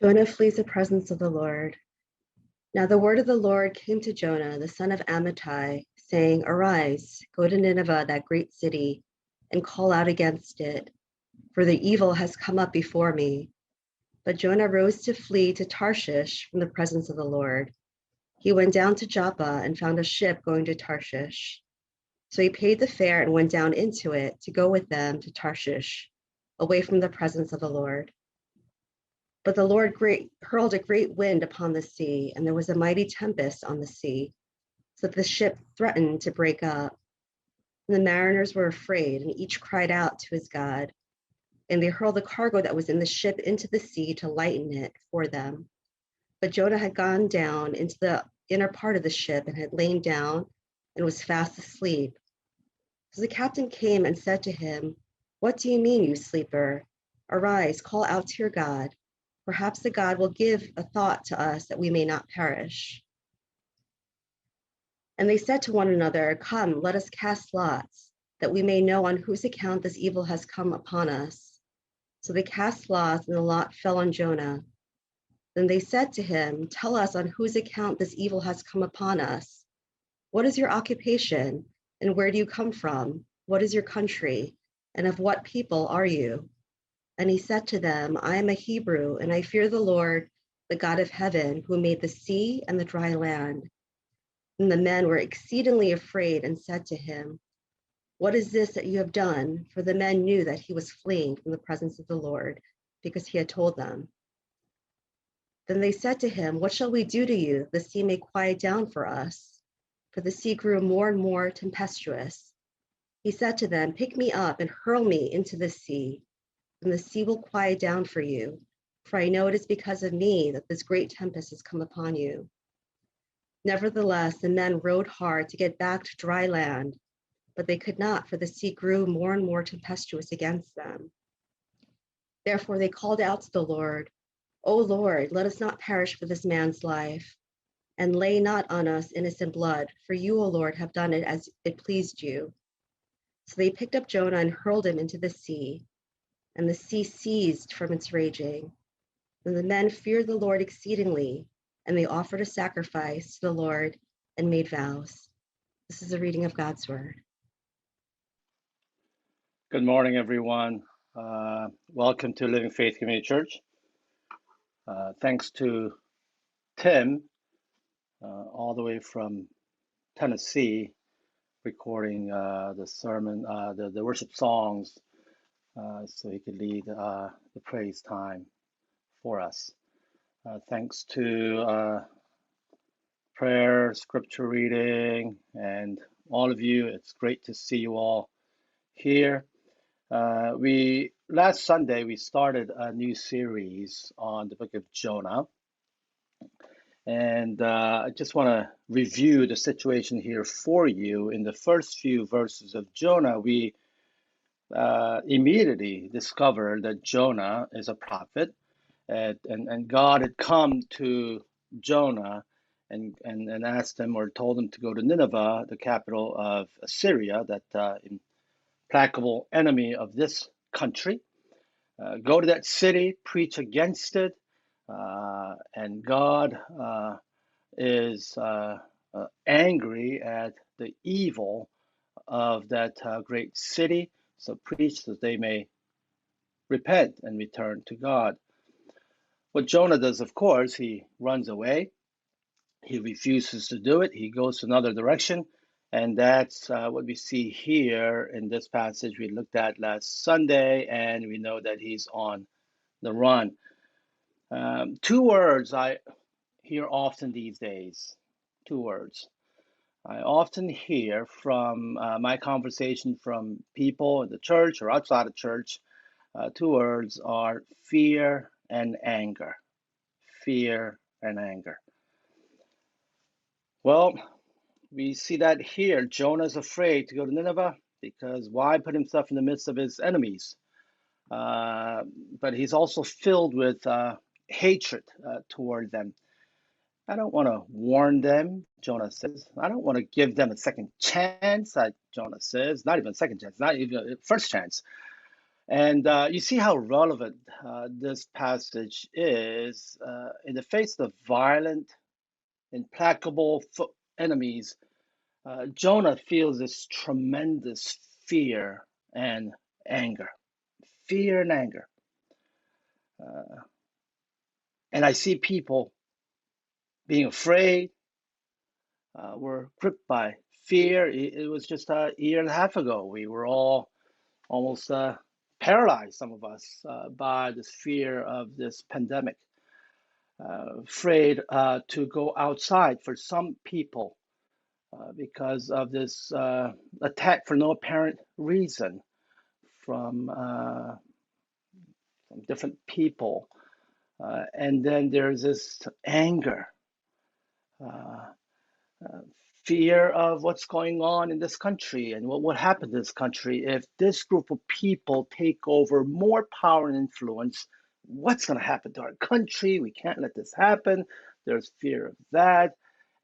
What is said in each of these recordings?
Jonah flees the presence of the Lord. Now the word of the Lord came to Jonah, the son of Amittai, saying, Arise, go to Nineveh, that great city, and call out against it, for the evil has come up before me. But Jonah rose to flee to Tarshish from the presence of the Lord. He went down to Joppa and found a ship going to Tarshish. So he paid the fare and went down into it to go with them to Tarshish, away from the presence of the Lord. But the Lord hurled a great wind upon the sea, and there was a mighty tempest on the sea, so that the ship threatened to break up. And the mariners were afraid, and each cried out to his God. And they hurled the cargo that was in the ship into the sea to lighten it for them. But Jonah had gone down into the inner part of the ship and had lain down and was fast asleep. So the captain came and said to him, What do you mean, you sleeper? Arise, call out to your God. Perhaps the God will give a thought to us that we may not perish. And they said to one another, Come, let us cast lots, that we may know on whose account this evil has come upon us. So they cast lots, and the lot fell on Jonah. Then they said to him, Tell us on whose account this evil has come upon us. What is your occupation, and where do you come from? What is your country, and of what people are you? And he said to them, I am a Hebrew, and I fear the Lord, the God of heaven, who made the sea and the dry land. And the men were exceedingly afraid and said to him, What is this that you have done? For the men knew that he was fleeing from the presence of the Lord, because he had told them. Then they said to him, What shall we do to you? The sea may quiet down for us. For the sea grew more and more tempestuous. He said to them, Pick me up and hurl me into the sea, and the sea will quiet down for you. For I know it is because of me that this great tempest has come upon you. Nevertheless, the men rowed hard to get back to dry land, but they could not, for the sea grew more and more tempestuous against them. Therefore they called out to the Lord, O Lord, let us not perish for this man's life, and lay not on us innocent blood, for you, O Lord, have done it as it pleased you. So they picked up Jonah and hurled him into the sea, and the sea ceased from its raging. And the men feared the Lord exceedingly, and they offered a sacrifice to the Lord and made vows. This is a reading of God's word. Good morning, everyone. Welcome to Living Faith Community Church. Thanks to Tim, all the way from Tennessee, recording the sermon, the worship songs, so he could lead the praise time for us. Thanks to prayer, scripture reading, and all of you. It's great to see you all here. Last Sunday we started a new series on the book of Jonah, and I just want to review the situation here for you. In the first few verses of Jonah, we immediately discovered that Jonah is a prophet, and God had come to Jonah and asked him or told him to go to Nineveh, the capital of Assyria, that implacable enemy of this country. Go to that city, preach against it, and God is angry at the evil of that great city. So preach that they may repent and return to God. What Jonah does, of course, he runs away. He refuses to do it. He goes to another direction. And that's what we see here in this passage we looked at last Sunday, and we know that he's on the run. Two words I hear often these days. Two words. I often hear from my conversation from people in the church or outside of church. Two words are fear and anger. Fear and anger. Well, we see that here. Jonah's afraid to go to Nineveh because why put himself in the midst of his enemies? But he's also filled with hatred toward them. I don't want to warn them, Jonah says. I don't want to give them a second chance, Jonah says. Not even a second chance, not even a first chance. And you see how relevant this passage is in the face of violent, implacable enemies. Jonah feels this tremendous fear and anger. Fear and anger. Uh, and I see people being afraid. We're gripped by fear. It was just a year and a half ago. We were all almost paralyzed, some of us, by this fear of this pandemic. Afraid to go outside for some people because of this attack for no apparent reason from different people. And then there's this anger, uh, uh, fear of what's going on in this country and what would happen to this country if this group of people take over more power and influence. What's going to happen to our country? We can't let this happen. There's fear of that.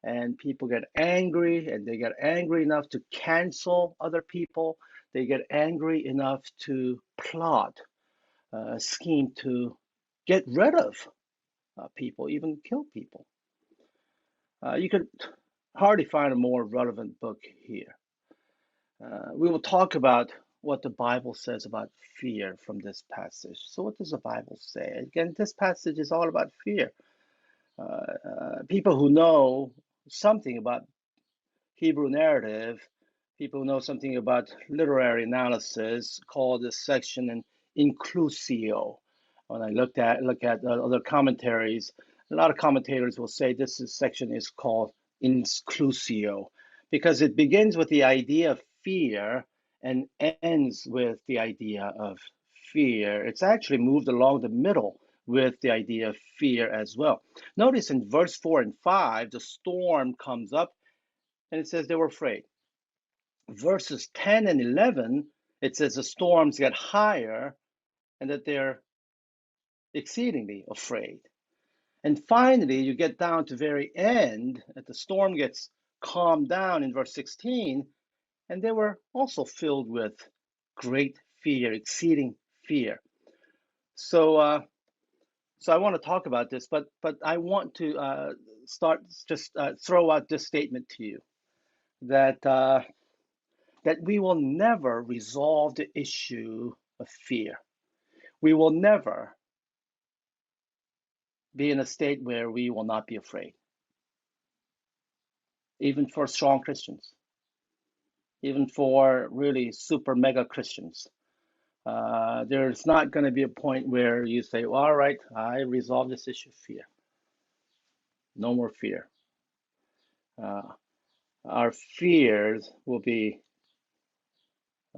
And people get angry, and they get angry enough to cancel other people. They get angry enough to plot a scheme to get rid of people, even kill people. You could hardly find a more relevant book here. We will talk about what the Bible says about fear from this passage. So, what does the Bible say? Again, this passage is all about fear. People who know something about Hebrew narrative, people who know something about literary analysis, call this section an inclusio. When I look at other commentaries, a lot of commentators will say section is called inclusio because it begins with the idea of fear and ends with the idea of fear. It's actually moved along the middle with the idea of fear as well. Notice in verse 4 and 5, the storm comes up and it says they were afraid. Verses 10 and 11, it says the storms get higher and that they're exceedingly afraid. And finally, you get down to very end, that the storm gets calmed down in verse 16, and they were also filled with great fear, exceeding fear. So I want to talk about this, but I want to throw out this statement to you that that we will never resolve the issue of fear. We will never be in a state where we will not be afraid, even for strong Christians, even for really super mega Christians. There's not going to be a point where you say, well, all right, I resolved this issue of fear. No more fear. Uh, our fears will be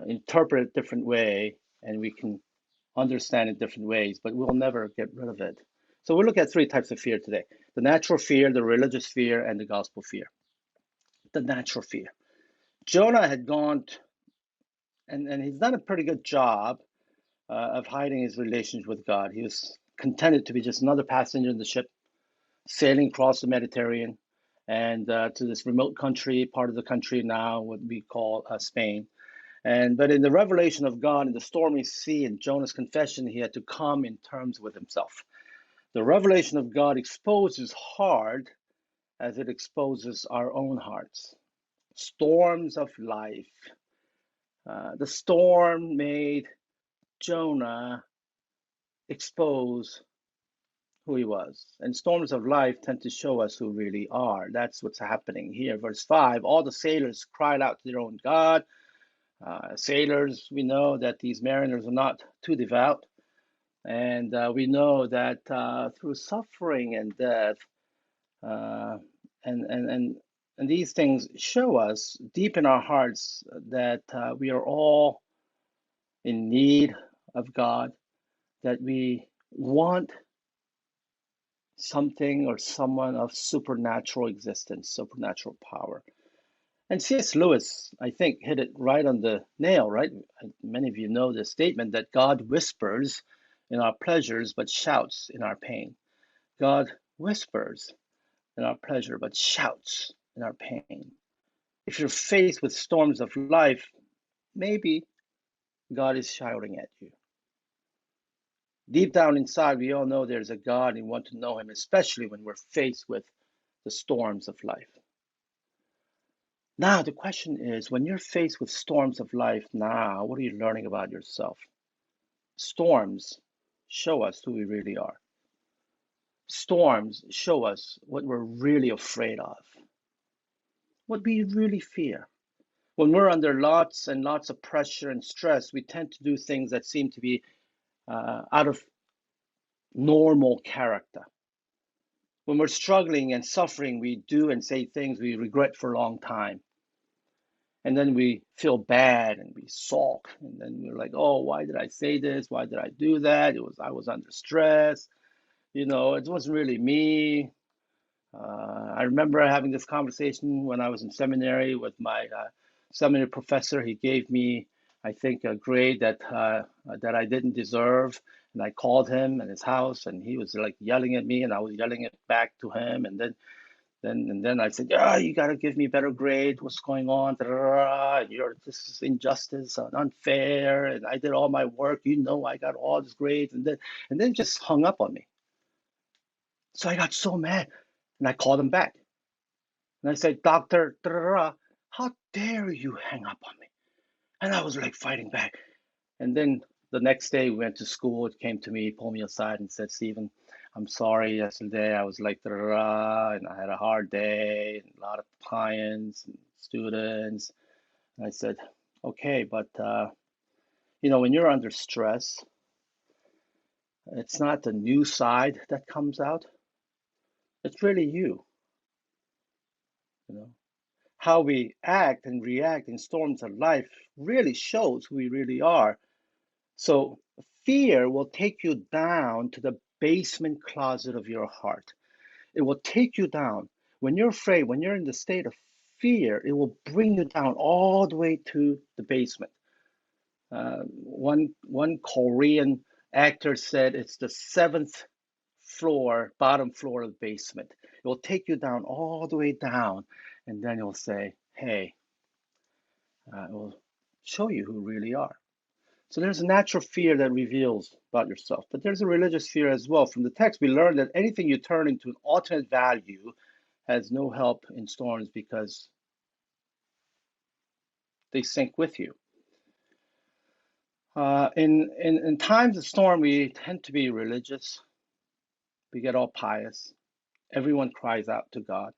interpreted a different way, and we can understand it different ways, but we'll never get rid of it. So we'll look at three types of fear today: the natural fear, the religious fear, and the gospel fear. The natural fear. Jonah had gone, and he's done a pretty good job of hiding his relationship with God. He was contented to be just another passenger in the ship, sailing across the Mediterranean and to this remote country, part of the country now, what we call Spain. But in the revelation of God in the stormy sea and Jonah's confession, he had to come in terms with himself. The revelation of God exposes his heart as it exposes our own hearts. Storms of life. The storm made Jonah expose who he was. And storms of life tend to show us who we really are. That's what's happening here. Verse 5, all the sailors cried out to their own God. Sailors, we know that these mariners are not too devout. And we know that through suffering and death, uh, and these things show us deep in our hearts that we are all in need of God, that we want something or someone of supernatural existence, supernatural power. And C.S. Lewis, I think, hit it right on the nail, right? Many of you know this statement that God whispers in our pleasures but shouts in our pain. God whispers in our pleasure but shouts in our pain. If you're faced with storms of life, maybe God is shouting at you. Deep down inside, we all know there's a God and want to know him, especially when we're faced with the storms of life. Now, the question is, when you're faced with storms of life now, what are you learning about yourself? Storms show us who we really are. Storms show us what we're really afraid of, what we really fear. When we're under lots and lots of pressure and stress, we tend to do things that seem to be out of normal character. When we're struggling and suffering, we do and say things we regret for a long time. And then we feel bad and we sulk. And then we're like, oh, why did I say this? Why did I do that? I was under stress. It wasn't really me. I remember having this conversation when I was in seminary with my seminary professor. He gave me, I think, a grade that I didn't deserve, and I called him at his house, and he was like yelling at me, and I was yelling it back to him, and then I said, "Yeah, you got to give me a better grade. What's going on? This is injustice and unfair, and I did all my work. I got all these grades, and then just hung up on me. So I got so mad, and I called him back. And I said, Doctor, how dare you hang up on me? And I was like fighting back. And then the next day we went to school. It came to me, pulled me aside, and said, Stephen, I'm sorry. Yesterday I was like, and I had a hard day, and a lot of clients and students. And I said, okay, but when you're under stress, it's not the new side that comes out. It's really you. How we act and react in storms of life really shows who we really are. So fear will take you down to the basement closet of your heart. It will take you down. When you're afraid, when you're in the state of fear, it will bring you down all the way to the basement. One Korean actor said it's the seventh floor, bottom floor of the basement. It will take you down all the way down, and then you'll say, hey, it will show you who you really are. So there's a natural fear that reveals about yourself, but there's a religious fear as well. From the text, we learn that anything you turn into an alternate value has no help in storms because they sink with you. In times of storm, we tend to be religious. We get all pious. Everyone cries out to God.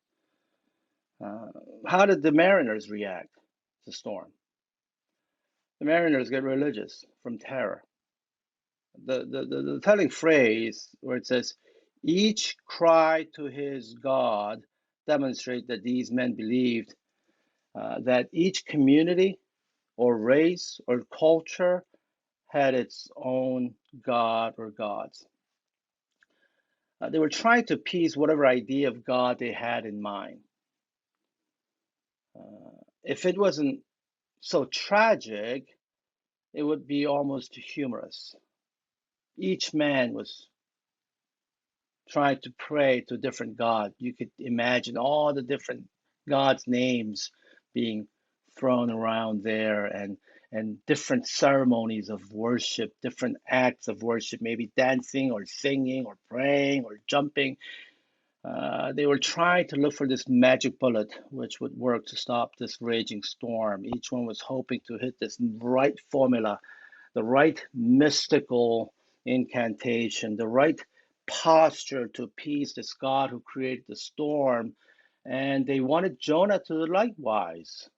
How did the mariners react to storm? The mariners get religious from terror. The telling phrase where it says, each cry to his God, demonstrate that these men believed that each community or race or culture had its own God or gods. They were trying to appease whatever idea of God they had in mind. If it wasn't so tragic, it would be almost humorous. Each man was trying to pray to a different God. You could imagine all the different gods' names being thrown around there, and different ceremonies of worship, different acts of worship, maybe dancing or singing or praying or jumping. They were trying to look for this magic bullet which would work to stop this raging storm. Each one was hoping to hit this right formula, the right mystical incantation, the right posture to appease this God who created the storm. And they wanted Jonah to likewise.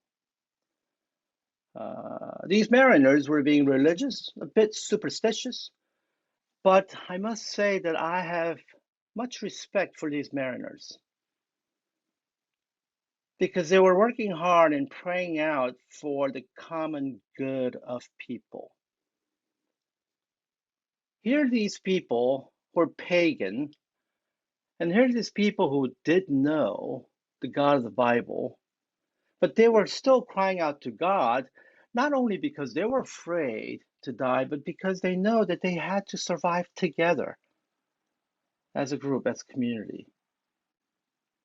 These mariners were being religious, a bit superstitious, but I must say that I have much respect for these mariners because they were working hard and praying out for the common good of people. Here are these people who are pagan, and here are these people who did know the God of the Bible, but they were still crying out to God, not only because they were afraid to die, but because they know that they had to survive together as a group, as a community.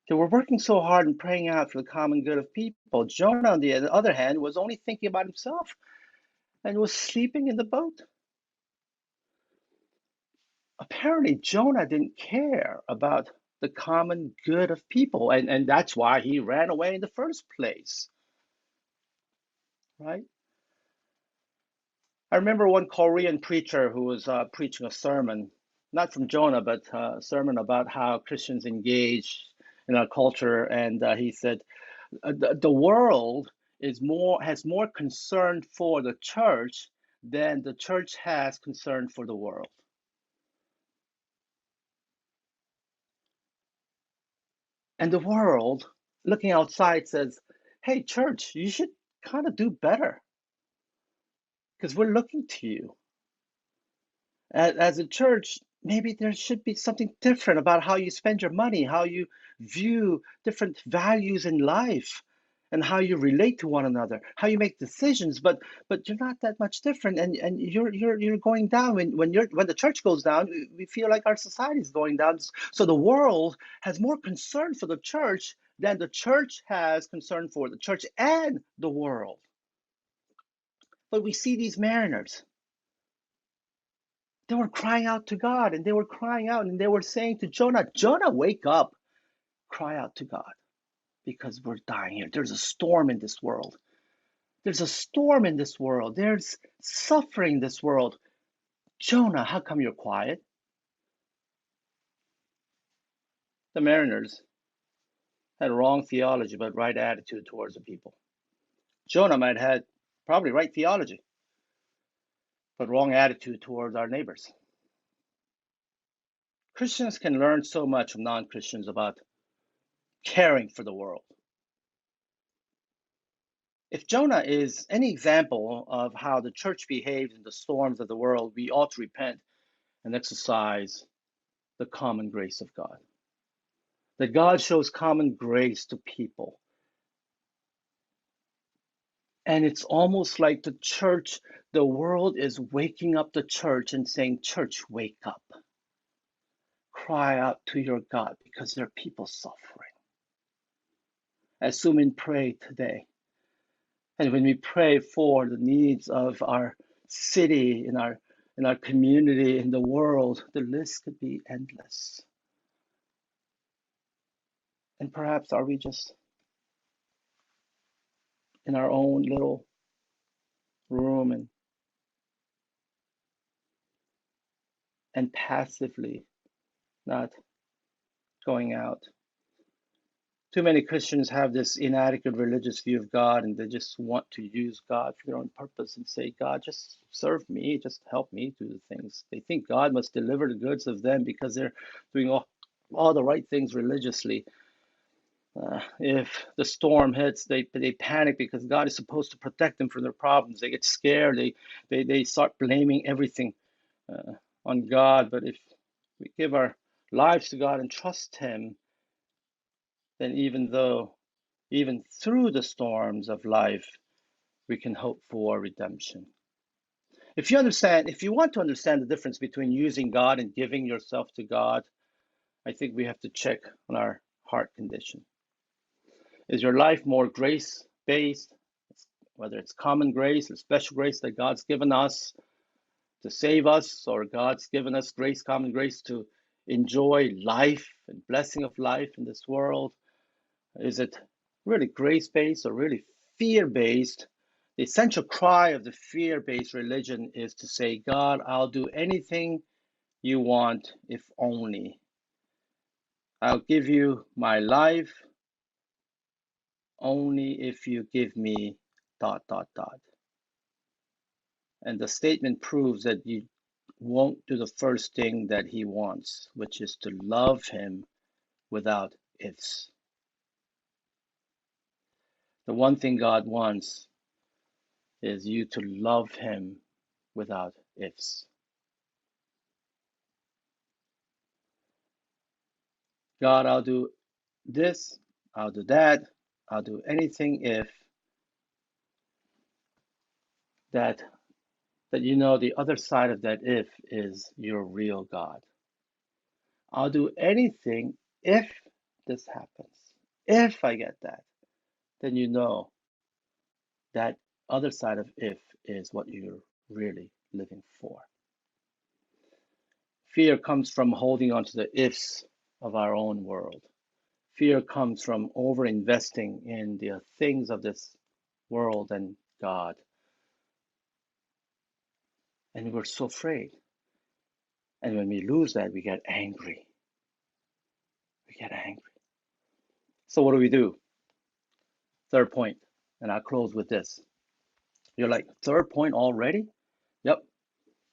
They were working so hard and praying out for the common good of people. Jonah, on the other hand, was only thinking about himself and was sleeping in the boat. apparently Jonah didn't care about the common good of people, and that's why he ran away in the first place, right? I remember one Korean preacher who was preaching a sermon, not from Jonah, but a sermon about how Christians engage in our culture, and he said the world has more concern for the church than the church has concern for the world. And the world, looking outside, says, "Hey, church, you should kind of do better because we're looking to you." As a church, maybe there should be something different about how you spend your money, how you view different values in life, and how you relate to one another, how you make decisions. But you're not that much different, and you're going down. When the church goes down, we feel like our society is going down. So the world has more concern for the church than the church has concern for the church and the world. But we see these mariners. They were crying out to God, and they were crying out, and they were saying to Jonah, "Jonah, wake up, cry out to God, because we're dying here. There's a storm in this world. There's a storm in this world. There's suffering in this world. Jonah, how come you're quiet?" The mariners had wrong theology, but right attitude towards the people. Jonah might have had probably right theology, but wrong attitude towards our neighbors. Christians can learn so much from non-Christians about caring for the world. If Jonah is any example of how the church behaves in the storms of the world, we ought to repent and exercise the common grace of God. That God shows common grace to people. And it's almost like the church, the world is waking up the church and saying, "Church, wake up. Cry out to your God because there are people suffering." As Sumin prayed today, and when we pray for the needs of our city, in our community, in the world, the list could be endless. And perhaps are we just in our own little room and passively not going out? Too many Christians have this inadequate religious view of God, and they just want to use God for their own purpose and say, "God, just serve me, just help me do the things." They think God must deliver the goods of them because they're doing all the right things religiously. If the storm hits, they panic because God is supposed to protect them from their problems. They get scared. They start blaming everything uh, on God. But if we give our lives to God and trust Him, then even through the storms of life, we can hope for redemption. If you want to understand the difference between using God and giving yourself to God, I think we have to check on our heart condition. Is your life more grace based, whether it's common grace or special grace that God's given us to save us, or God's given us grace, common grace, to enjoy life and blessing of life in this world? Is it really grace based or really fear based? The essential cry of the fear based religion is to say, "God, I'll do anything you want if only. I'll give you my life only if you give me dot, dot, dot." And the statement proves that you won't do the first thing that he wants, which is to love him without ifs. The one thing God wants is you to love him without ifs. God, I'll do this, I'll do that, I'll do anything if that you know the other side of that if is your real God. I'll do anything if this happens. If I get that, then you know that other side of if is what you're really living for. Fear comes from holding on to the ifs of our own world. Fear comes from over-investing in the things of this world and God. And we're so afraid. And when we lose that, we get angry. We get angry. So what do? Third point, and I'll close with this. You're like, third point already? Yep,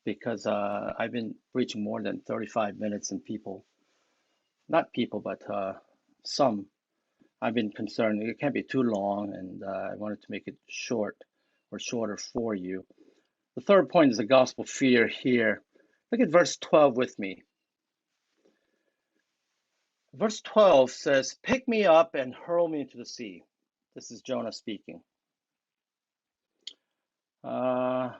because I've been preaching more than 35 minutes and not people, but some, I've been concerned it can't be too long, and I wanted to make it short or shorter for you. The third point is the gospel fear here. Look at verse 12 with me. Verse 12 says, pick me up and hurl me into the sea. This is Jonah speaking.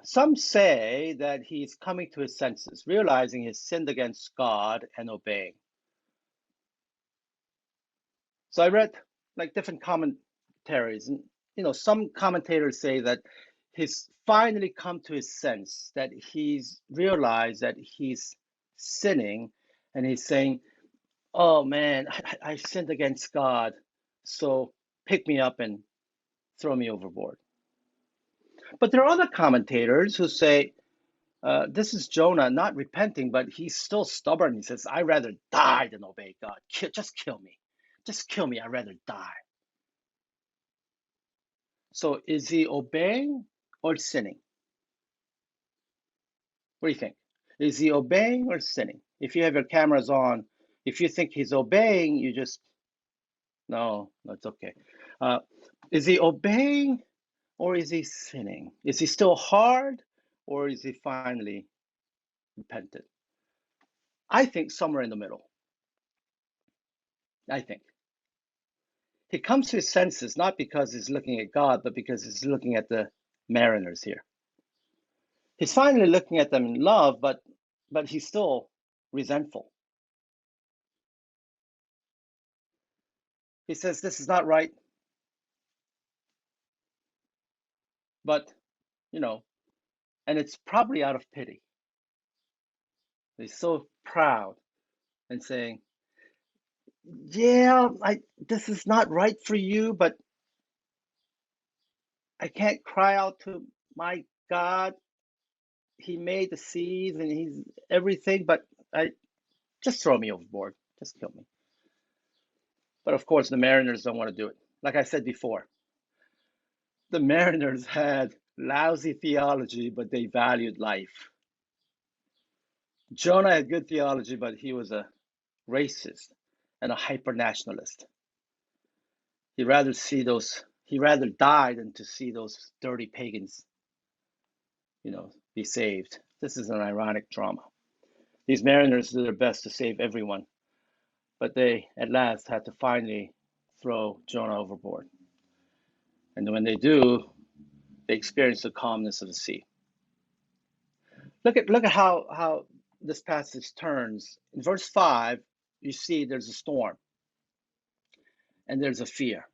Some say that he's coming to his senses, realizing he's sinned against God and obeying. So I read like different commentaries, and some commentators say that he's finally come to his sense, that he's realized that he's sinning, and he's saying, oh man, I sinned against God, so pick me up and throw me overboard. But there are other commentators who say, this is Jonah not repenting, but he's still stubborn. He says, I'd rather die than obey God. Just kill me. Just kill me. I'd rather die. So is he obeying or sinning? What do you think? Is he obeying or sinning? If you have your cameras on, if you think he's obeying, you just, no, that's okay. Is he obeying or is he sinning? Is he still hard or is he finally repented? I think somewhere in the middle. I think. He comes to his senses not because he's looking at God, but because he's looking at the mariners here. He's finally looking at them in love, but he's still resentful. He says, this is not right. But, and it's probably out of pity. He's so proud and saying, yeah, this is not right for you, but I can't cry out to my God. He made the seas and he's everything, but just throw me overboard. Just kill me. But of course, the mariners don't want to do it. Like I said before, the mariners had lousy theology, but they valued life. Jonah had good theology, but he was a racist and a hyper-nationalist. He'd rather die than to see those dirty pagans, be saved. This is an ironic drama. These mariners did their best to save everyone, but they at last had to finally throw Jonah overboard. And when they do, they experience the calmness of the sea. Look at how this passage turns. In verse 5, you see there's a storm and there's a fear.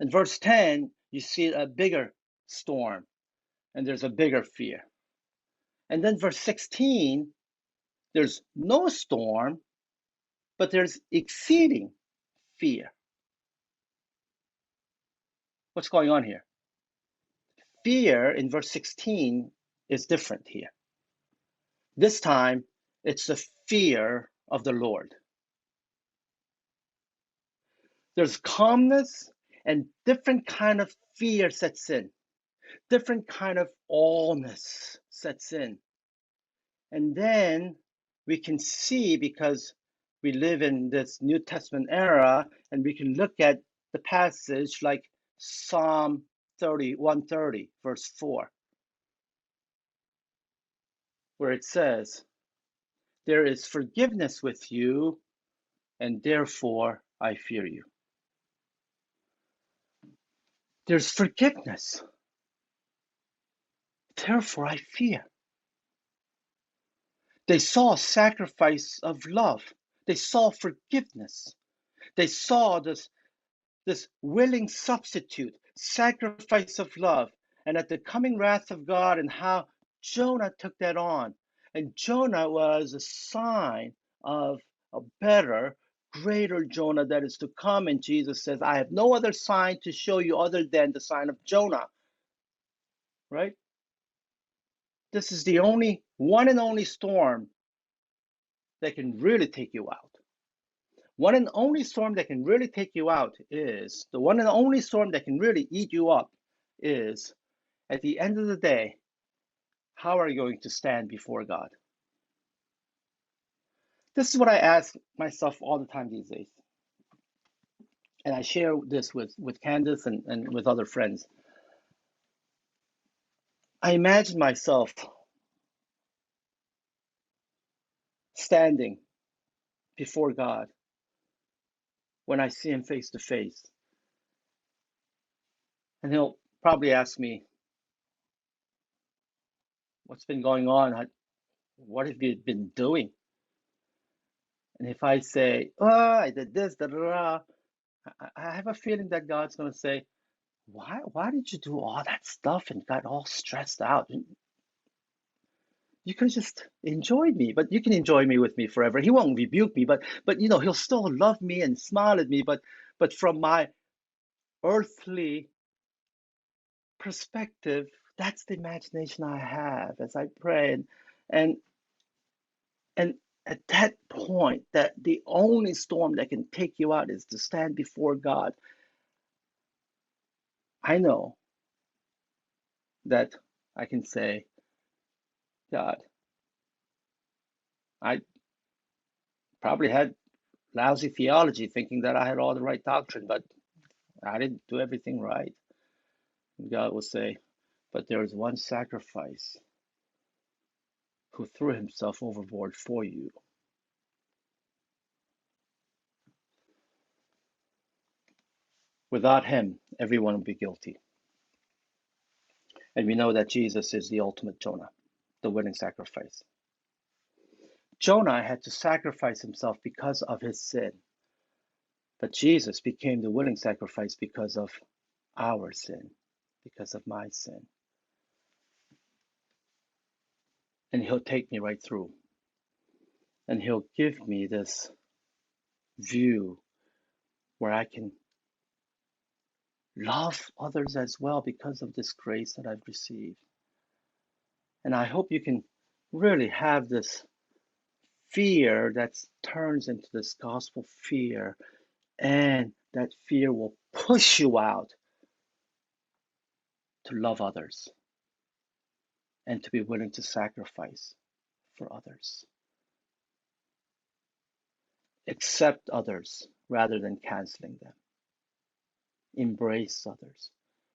In verse 10, you see a bigger storm and there's a bigger fear. And then verse 16, there's no storm, but there's exceeding fear. What's going on here? Fear in verse 16 is different here. This time, it's the fear of the Lord. There's calmness and different kind of fear sets in. Different kind of allness sets in. And then we can see, because we live in this New Testament era, and we can look at the passage like Psalm 130, verse 4, where it says, there is forgiveness with you, and therefore I fear you. There's forgiveness. Therefore I fear. They saw sacrifice of love. They saw forgiveness. They saw this willing substitute, sacrifice of love, and at the coming wrath of God, and how Jonah took that on. And Jonah was a sign of a better, greater Jonah that is to come. And Jesus says, I have no other sign to show you other than the sign of Jonah, right? This is the only one and only storm that can really take you out. One and only storm that can really take you out is the one and only storm that can really eat you up is at the end of the day, how are you going to stand before God? This is what I ask myself all the time these days. And I share this with Candace and with other friends. I imagine myself standing before God when I see him face to face. And he'll probably ask me, what's been going on? What have you been doing? And if I say, oh, I did this, da, da, da, I have a feeling that God's going to say, why did you do all that stuff and got all stressed out? You could have just enjoyed me, but you can enjoy me with me forever. He won't rebuke me, but he'll still love me and smile at me. But from my earthly perspective, that's the imagination I have as I pray. And and at that point, that the only storm that can take you out is to stand before God. I know that I can say, God, I probably had lousy theology thinking that I had all the right doctrine, but I didn't do everything right. And God will say, but there is one sacrifice who threw himself overboard for you. Without him, everyone will be guilty. And we know that Jesus is the ultimate Jonah, the willing sacrifice. Jonah had to sacrifice himself because of his sin, but Jesus became the willing sacrifice because of our sin, because of my sin. And he'll take me right through. And he'll give me this view where I can love others as well because of this grace that I've received. And I hope you can really have this fear that turns into this gospel fear, and that fear will push you out to love others and to be willing to sacrifice for others. Accept others rather than canceling them. Embrace others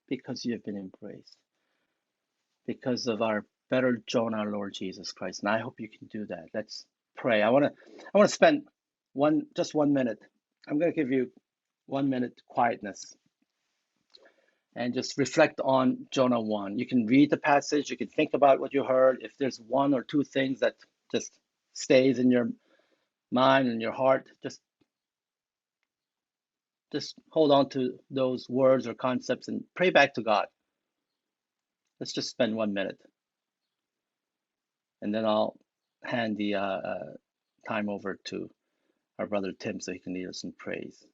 because you have been embraced, because of our better Jonah, Lord Jesus Christ. And I hope you can do that. Let's pray. I want to spend just 1 minute. I'm going to give you 1 minute quietness and just reflect on Jonah 1. You can read the passage, you can think about what you heard. If there's one or two things that just stays in your mind and your heart, just hold on to those words or concepts and pray back to God. Let's just spend 1 minute, and then I'll hand the time over to our brother Tim so he can lead us in praise.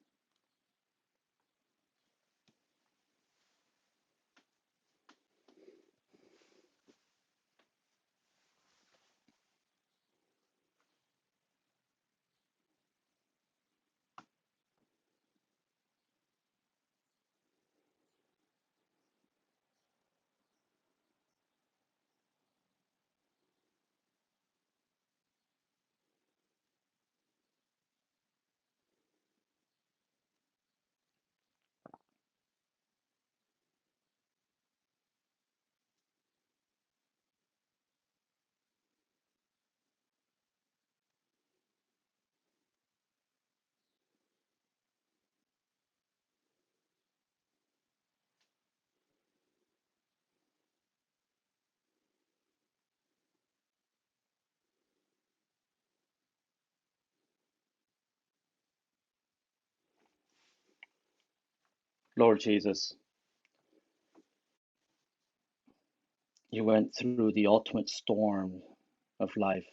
Lord Jesus, you went through the ultimate storm of life,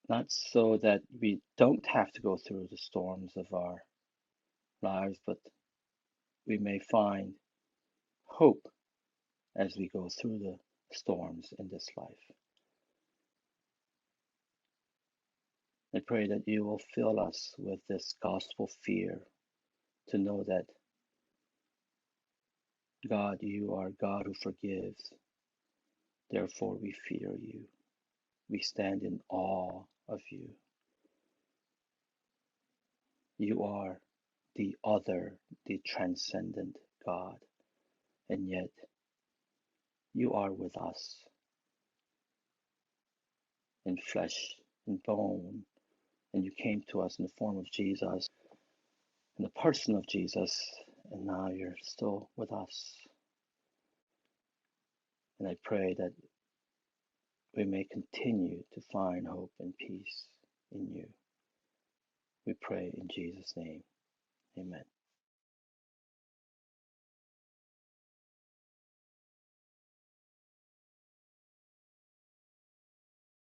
not so that we don't have to go through the storms of our lives, but we may find hope as we go through the storms in this life. I pray that you will fill us with this gospel fear to know that, God, you are God who forgives. Therefore, we fear you. We stand in awe of you. You are the other, the transcendent God, and yet you are with us in flesh and bone, and you came to us in the form of Jesus, in the person of Jesus, and now you're still with us. And I pray that we may continue to find hope and peace in you. We pray in Jesus' name. Amen.